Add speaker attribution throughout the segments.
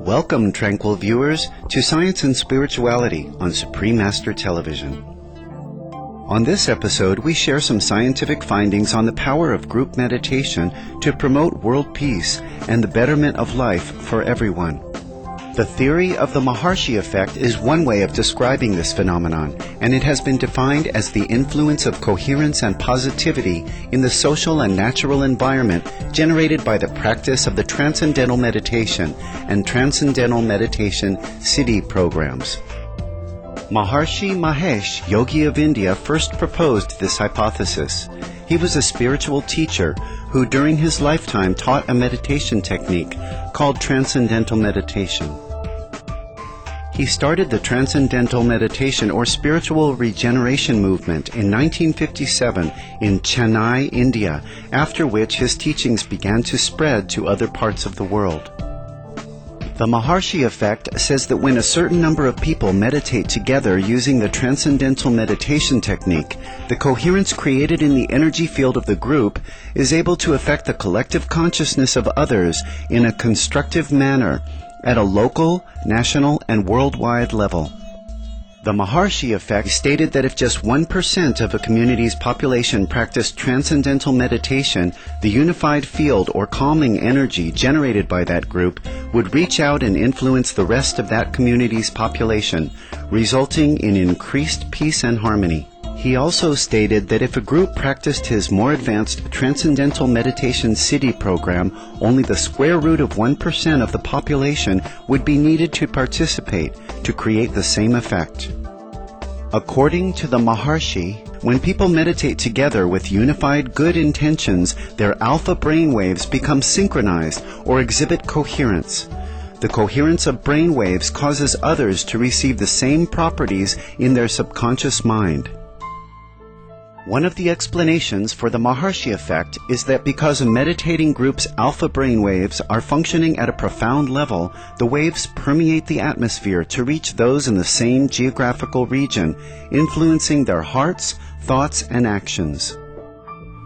Speaker 1: Welcome, tranquil viewers, to Science and Spirituality on Supreme Master Television. On this episode, we share some scientific findings on the power of group meditation to promote world peace and the betterment of life for everyone. The theory of the Maharshi effect is one way of describing this phenomenon, and it has been defined as the influence of coherence and positivity in the social and natural environment generated by the practice of the Transcendental Meditation and Transcendental Meditation Siddhi programs. Maharshi Mahesh, yogi of India, first proposed this hypothesis. He was a spiritual teacher who during his lifetime taught a meditation technique called Transcendental Meditation. He started the Transcendental Meditation or Spiritual Regeneration movement in 1957 in Chennai, India, after which his teachings began to spread to other parts of the world. The Maharshi effect says that when a certain number of people meditate together using the Transcendental Meditation technique, the coherence created in the energy field of the group is able to affect the collective consciousness of others in a constructive manner at a local, national, and worldwide level. The Maharshi effect stated that if just 1% of a community's population practiced transcendental meditation, the unified field or calming energy generated by that group would reach out and influence the rest of that community's population, resulting in increased peace and harmony. He also stated that if a group practiced his more advanced Transcendental Meditation Siddhi program, only the square root of 1% of the population would be needed to participate to create the same effect. According to the Maharshi, when people meditate together with unified good intentions, their alpha brainwaves become synchronized or exhibit coherence. The coherence of brainwaves causes others to receive the same properties in their subconscious mind. One of the explanations for the Maharshi effect is that because a meditating group's alpha brainwaves are functioning at a profound level, the waves permeate the atmosphere to reach those in the same geographical region, influencing their hearts, thoughts, and actions.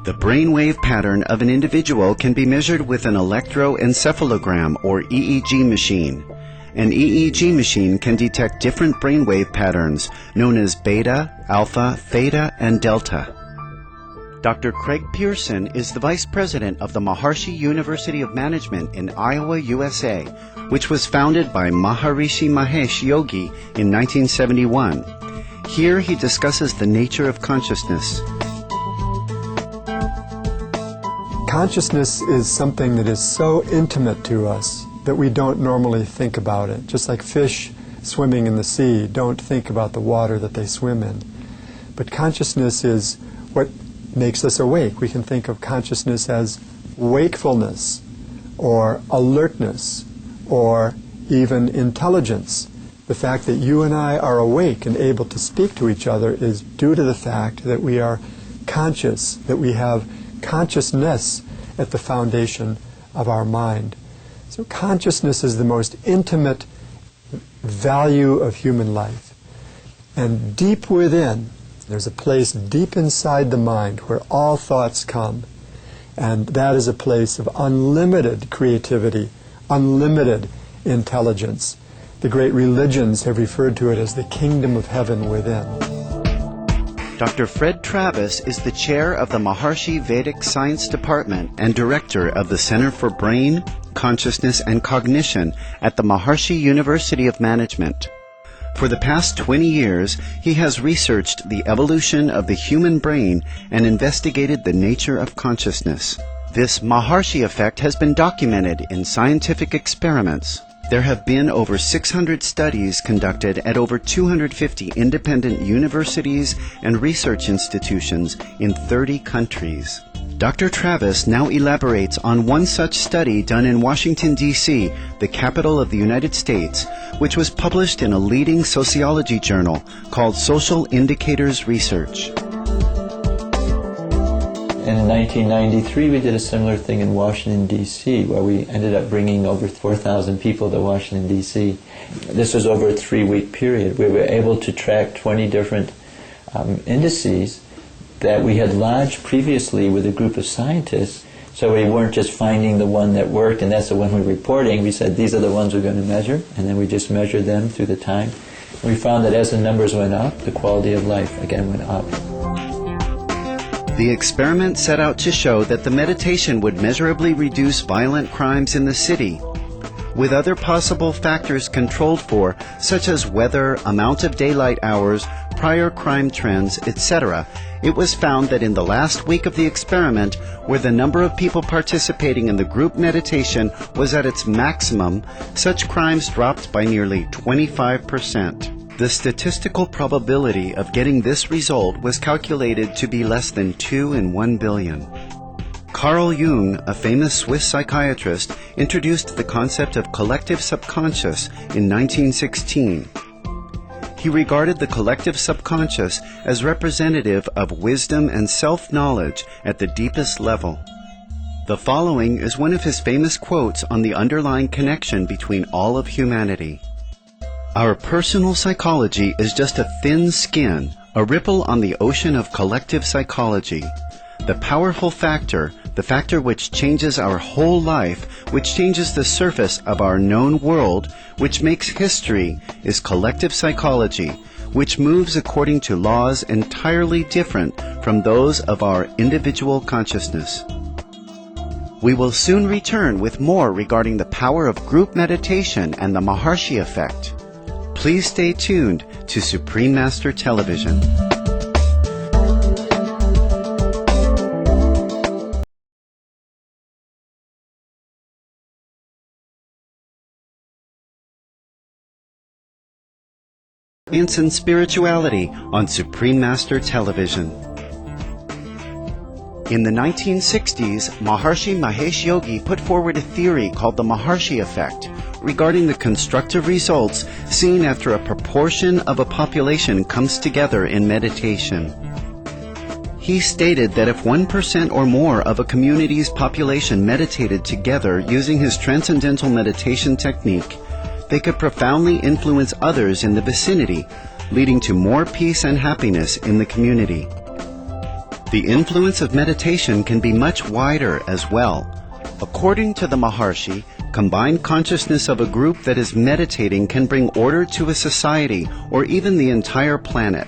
Speaker 1: The brainwave pattern of an individual can be measured with an electroencephalogram or EEG machine. An EEG machine can detect different brainwave patterns known as beta, alpha, theta, and delta. Dr. Craig Pearson is the Vice President of the Maharshi University of Management in Iowa, USA, which was founded by Maharishi Mahesh Yogi in 1971. Here he discusses the nature of consciousness.
Speaker 2: Consciousness is something that is so intimate to us that we don't normally think about it. Just like fish swimming in the sea don't think about the water that they swim in. But consciousness is what makes us awake. We can think of consciousness as wakefulness, or alertness, or even intelligence. The fact that you and I are awake and able to speak to each other is due to the fact that we are conscious, that we have consciousness at the foundation of our mind. So consciousness is the most intimate value of human life. And deep within, there's a place deep inside the mind where all thoughts come. And that is a place of unlimited creativity, unlimited intelligence. The great religions have referred to it as the kingdom of heaven within.
Speaker 1: Dr. Fred Travis is the chair of the Maharshi Vedic Science Department and director of the Center for Brain, Consciousness, and Cognition at the Maharshi University of Management. For the past 20 years, he has researched the evolution of the human brain and investigated the nature of consciousness. This Maharshi effect has been documented in scientific experiments. There have been over 600 studies conducted at over 250 independent universities and research institutions in 30 countries. Dr. Travis now elaborates on one such study done in Washington, D.C., the capital of the United States, which was published in a leading sociology journal called Social Indicators Research.
Speaker 3: And in 1993, we did a similar thing in Washington, D.C., where we ended up bringing over 4,000 people to Washington, D.C. This was over a 3-week period. We were able to track 20 different indices that we had lodged previously with a group of scientists, so we weren't just finding the one that worked and that's the one we're reporting. We said these are the ones we're going to measure, and then we just measured them through the time. And we found that as the numbers went up, the quality of life again went up.
Speaker 1: The experiment set out to show that the meditation would measurably reduce violent crimes in the city. With other possible factors controlled for, such as weather, amount of daylight hours, prior crime trends, etc., it was found that in the last week of the experiment, where the number of people participating in the group meditation was at its maximum, such crimes dropped by nearly 25%. The statistical probability of getting this result was calculated to be less than 2 in 1 billion. Carl Jung, a famous Swiss psychiatrist, introduced the concept of collective subconscious in 1916. He regarded the collective subconscious as representative of wisdom and self-knowledge at the deepest level. The following is one of his famous quotes on the underlying connection between all of humanity. Our personal psychology is just a thin skin, a ripple on the ocean of collective psychology. The powerful factor, the factor which changes our whole life, which changes the surface of our known world, which makes history, is collective psychology, which moves according to laws entirely different from those of our individual consciousness. We will soon return with more regarding the power of group meditation and the Maharshi effect. Please stay tuned to Supreme Master Television. Science and Spirituality on Supreme Master Television. In the 1960s, Maharshi Mahesh Yogi put forward a theory called the Maharshi effect regarding the constructive results seen after a proportion of a population comes together in meditation. He stated that if 1% or more of a community's population meditated together using his Transcendental meditation technique, they could profoundly influence others in the vicinity, leading to more peace and happiness in the community. The influence of meditation can be much wider as well. According to the Maharshi, combined consciousness of a group that is meditating can bring order to a society or even the entire planet.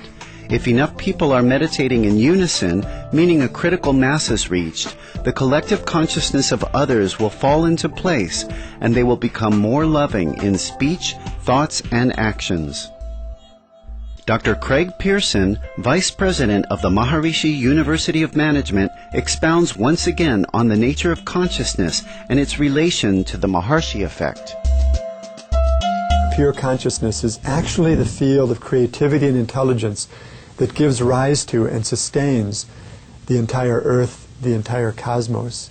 Speaker 1: If enough people are meditating in unison, meaning a critical mass is reached, the collective consciousness of others will fall into place and they will become more loving in speech, thoughts, and actions. Dr. Craig Pearson, Vice President of the Maharishi University of Management, expounds once again on the nature of consciousness and its relation to the Maharshi effect.
Speaker 2: Pure consciousness is actually the field of creativity and intelligence that gives rise to and sustains the entire earth, the entire cosmos.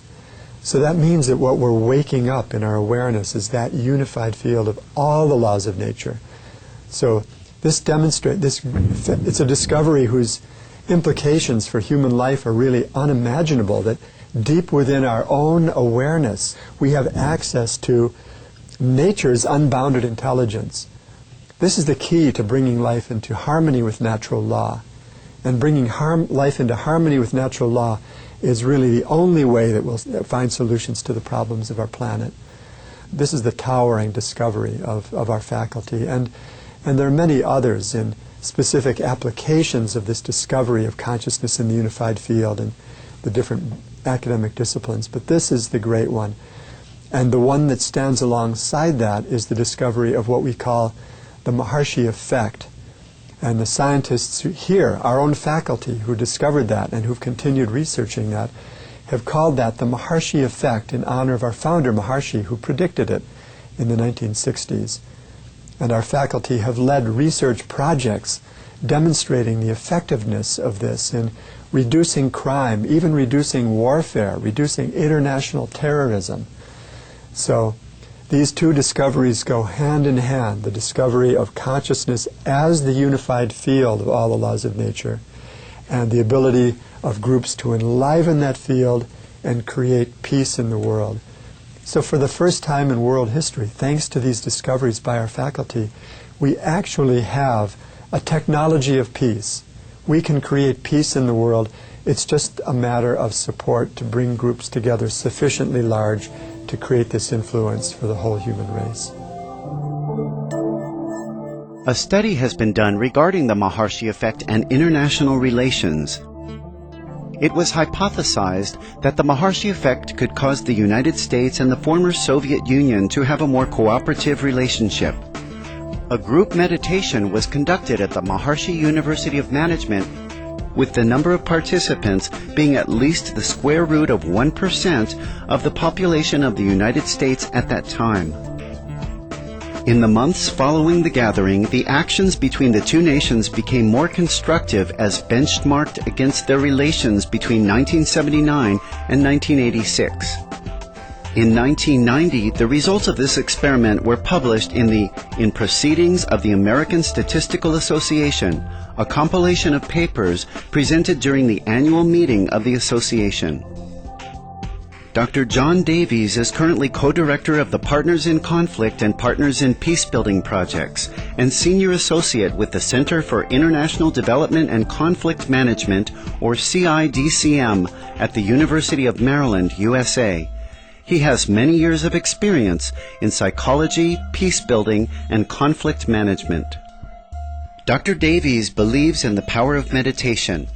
Speaker 2: So that means that what we're waking up in our awareness is that unified field of all the laws of nature. So it's a discovery whose implications for human life are really unimaginable, that deep within our own awareness we have access to nature's unbounded intelligence. This is the key to bringing life into harmony with natural law. And bringing life into harmony with natural law is really the only way that we'll find solutions to the problems of our planet. This is the towering discovery of our faculty. And there are many others in specific applications of this discovery of consciousness in the unified field and the different academic disciplines. But this is the great one. And the one that stands alongside that is the discovery of what we call the Maharshi effect. And the scientists here, our own faculty who discovered that and who've continued researching that, have called that the Maharshi effect in honor of our founder Maharshi, who predicted it in the 1960s. And our faculty have led research projects demonstrating the effectiveness of this in reducing crime, even reducing warfare, reducing international terrorism. So these two discoveries go hand in hand, the discovery of consciousness as the unified field of all the laws of nature, and the ability of groups to enliven that field and create peace in the world. So for the first time in world history, thanks to these discoveries by our faculty, we actually have a technology of peace. We can create peace in the world It's just a matter of support to bring groups together sufficiently large to create this influence for the whole human race.
Speaker 1: A study has been done regarding the Maharshi effect and international relations. It was hypothesized that the Maharshi effect could cause the United States and the former Soviet Union to have a more cooperative relationship. A group meditation was conducted at the Maharshi University of Management, with the number of participants being at least the square root of 1% of the population of the United States at that time. In the months following the gathering, the actions between the two nations became more constructive as benchmarked against their relations between 1979 and 1986. In 1990, the results of this experiment were published in Proceedings of the American Statistical Association, a compilation of papers presented during the annual meeting of the association. Dr. John Davies is currently co-director of the Partners in Conflict and Partners in Peacebuilding projects and senior associate with the Center for International Development and Conflict Management, or CIDCM, at the University of Maryland, USA. He has many years of experience in psychology, peacebuilding, and conflict management. Dr. Davies believes in the power of meditation.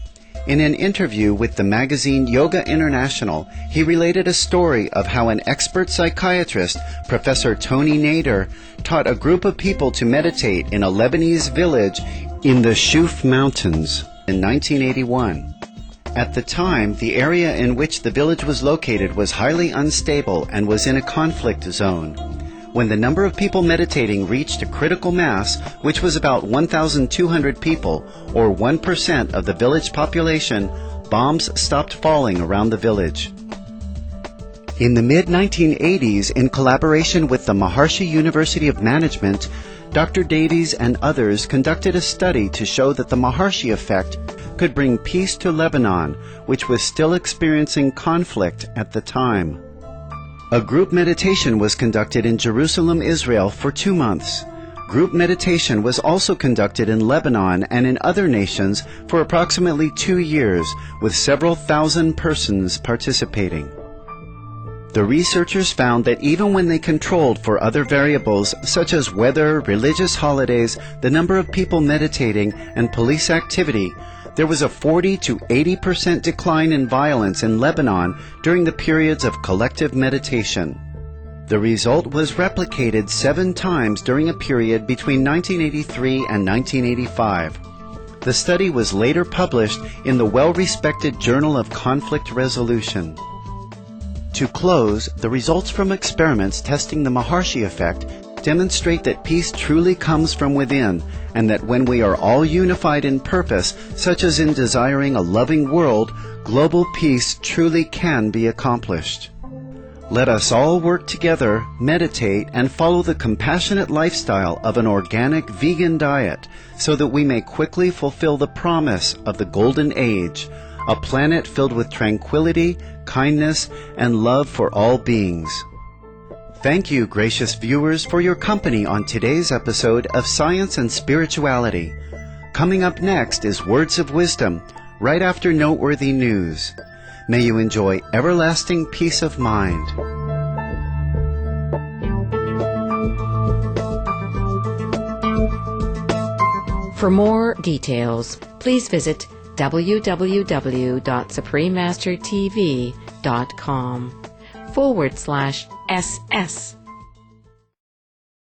Speaker 1: In an interview with the magazine Yoga International, he related a story of how an expert psychiatrist, Professor Tony Nader, taught a group of people to meditate in a Lebanese village in the Shuf Mountains in 1981. At the time, the area in which the village was located was highly unstable and was in a conflict zone. When the number of people meditating reached a critical mass, which was about 1,200 people, or 1% of the village population, bombs stopped falling around the village. In the mid-1980s, in collaboration with the Maharshi University of Management, Dr. Davies and others conducted a study to show that the Maharshi effect could bring peace to Lebanon, which was still experiencing conflict at the time. A group meditation was conducted in Jerusalem, Israel for 2 months. Group meditation was also conducted in Lebanon and in other nations for approximately 2 years, with several thousand persons participating. The researchers found that even when they controlled for other variables such as weather, religious holidays, the number of people meditating, and police activity, there was a 40 to 80% decline in violence in Lebanon during the periods of collective meditation. The result was replicated 7 times during a period between 1983 and 1985. The study was later published in the well-respected Journal of Conflict Resolution. To close, the results from experiments testing the Maharshi effect demonstrate that peace truly comes from within, and that when we are all unified in purpose, such as in desiring a loving world, global peace truly can be accomplished. Let us all work together, meditate, and follow the compassionate lifestyle of an organic vegan diet so that we may quickly fulfill the promise of the Golden Age, a planet filled with tranquility, kindness, and love for all beings. Thank you, gracious viewers, for your company on today's episode of Science and Spirituality. Coming up next is Words of Wisdom, right after noteworthy news. May you enjoy everlasting peace of mind.
Speaker 4: For more details, please visit www.suprememastertv.com/SS